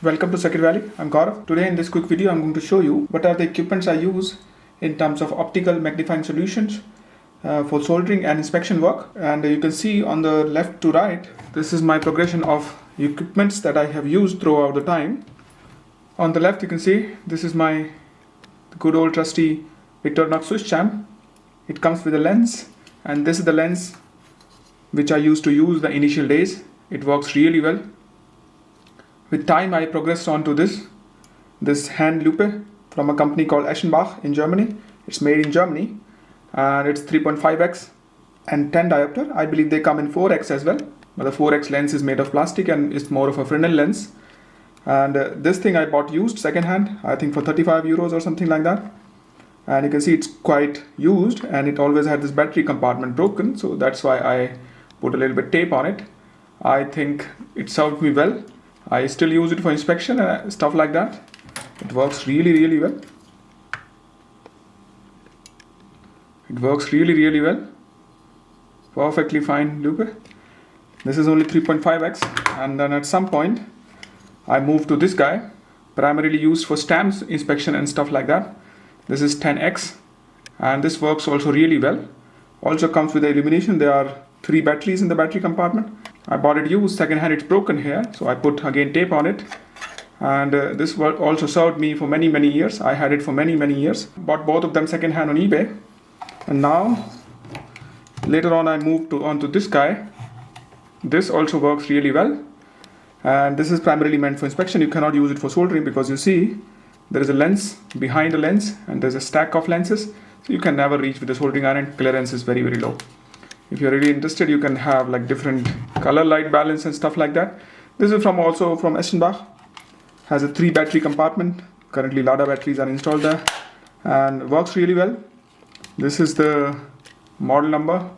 Welcome to Circuit Valley. I'm Gaurav. Today in this quick video I'm going to show you what are the equipments I use in terms of optical magnifying solutions for soldering and inspection work. And you can see on the left to right, this is my progression of equipments that I have used throughout the time. On the left you can see this is my good old trusty Victorinox Swiss champ. It comes with a lens, and this is the lens which I used to use the initial days. It works really well. With time I progressed on to this hand loupe from a company called Eschenbach in Germany. It's made in Germany and it's 3.5x and 10 diopter. I believe they come in 4x as well, but the 4x lens is made of plastic and it's more of a Fresnel lens. And this thing I bought used second hand, I think for 35 euros or something like that. And you can see it's quite used and it always had this battery compartment broken, so that's why I put a little bit tape on it. I think it served me well. I still use it for inspection and stuff like that. It works really well. It works really well. Perfectly fine loupe. This is only 3.5x, and then at some point I moved to this guy, primarily used for stamps inspection and stuff like that. This is 10x and this works also really well. Also comes with the illumination. There are 3 batteries in the battery compartment. I bought it used second hand. It's broken here, so I put again tape on it, and this also served me for many years. I had it for many years. Bought both of them second hand on eBay, and now later on I moved onto this guy. This also works really well, and this is primarily meant for inspection. You cannot use it for soldering because you see there is a lens behind the lens and there's a stack of lenses, so you can never reach with the soldering iron. Clearance is very low. If you're really interested, you can have like different color light balance and stuff like that. This is also from Eschenbach. Has a 3 battery compartment. Currently Lada batteries are installed there and works really well. This is the model number,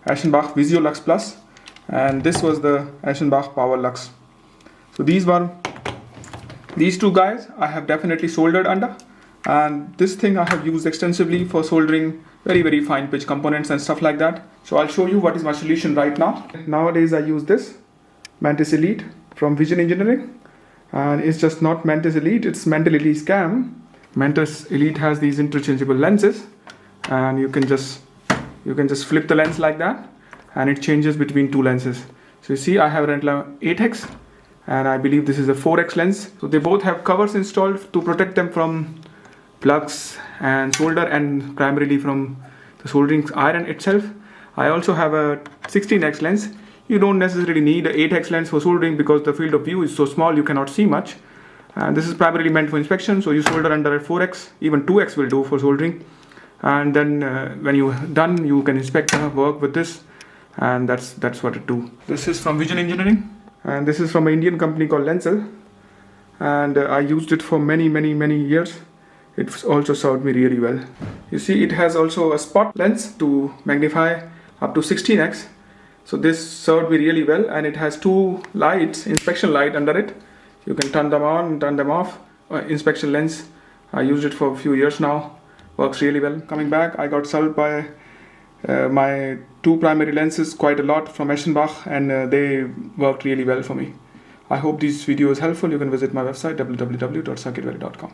Eschenbach Visio Lux Plus, and this was the Eschenbach Power Lux. So these 2 guys I have definitely soldered under, and this thing I have used extensively for soldering very fine pitch components and stuff like that. So I'll show you what is my solution right now. Nowadays I use this Mantis Elite from Vision Engineering, and it's just not Mantis Elite, it's Mantis Elite Scam. Mantis Elite has these interchangeable lenses, and you can just flip the lens like that and it changes between 2 lenses. So you see I have an 8x and I believe this is a 4x lens. So they both have covers installed to protect them from plugs and solder, and primarily from the soldering iron itself. I also have a 16x lens. You don't necessarily need an 8x lens for soldering because the field of view is so small you cannot see much. And this is primarily meant for inspection, so you solder under a 4x, even 2x will do for soldering. And then when you're done, you can inspect the work with this, and that's what it do. This is from Vision Engineering, and this is from an Indian company called Lensel, and I used it for many years. It's also served me really well. You see it has also a spot lens to magnify up to 16x. So this served me really well, and it has 2 lights, inspection light under it. You can turn them on and turn them off. Inspection lens, I used it for a few years now. Works really well. Coming back, I got served by my 2 primary lenses quite a lot from Eschenbach, and they worked really well for me. I hope this video is helpful. You can visit my website www.circuitvalley.com.